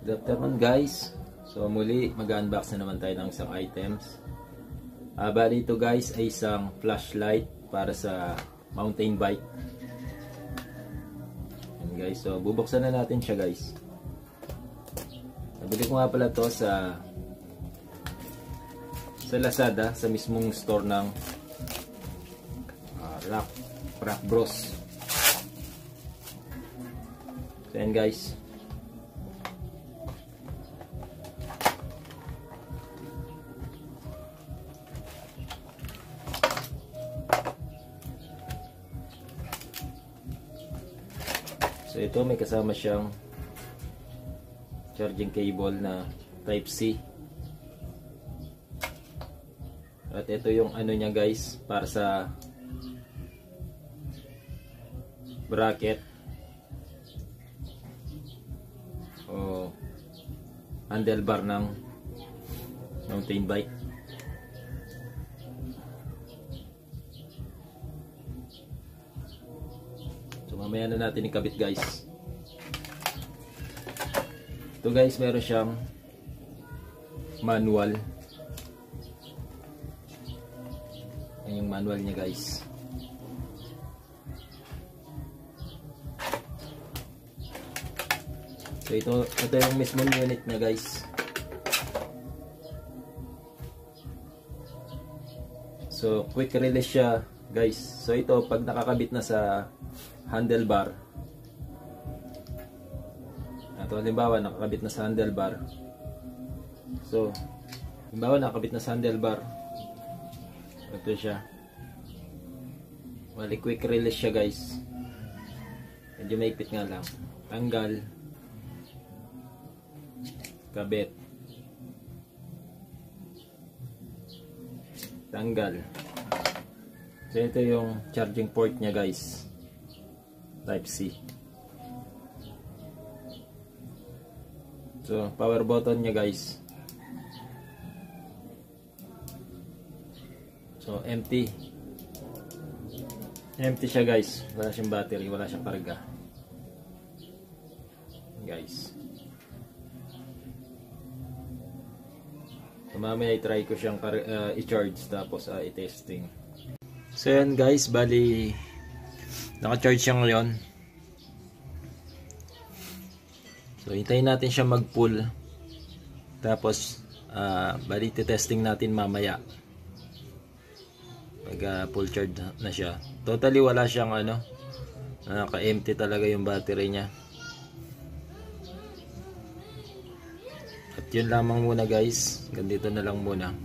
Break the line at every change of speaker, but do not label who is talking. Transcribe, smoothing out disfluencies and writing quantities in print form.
Good afternoon guys. So muli mag-unbox na naman tayo ng isang items. Bali ito guys ay isang flashlight para sa mountain bike. Yan guys, so bubuksan na natin siya guys. Nabili ko nga pala to sa Lazada, sa mismong store ng Rock Bros. So yan guys. So ito may kasama siyang charging cable na type C. At ito yung ano niya guys, para sa bracket o handlebar ng mountain bike. So mamaya na natin ikabit guys. Ito guys, meron siyang manual. Yan yung manual niya guys. So ito yung mismong unit niya guys. So quick release siya guys. So ito pag nakakabit na sa handlebar, ito halimbawa nakakabit na sa handlebar. So halimbawa nakakabit na sa handlebar, ito siya. Wali quick release siya guys. Medyo maipit nga lang. Tanggal, kabit, tanggal. So ito yung charging port niya guys, type C. So power button niya guys. So empty siya guys, wala siyang battery, wala siyang karga guys. So mamaya i-try ko siyang i-charge tapos i-testing. So yan guys, bali naka-charge siya ngayon. So hintayin natin siya mag-full. Tapos bali testing natin mamaya. Pag full charge na siya. Totally wala siyang naka-empty talaga yung battery niya. At yun lamang muna guys. Ganito na lang muna.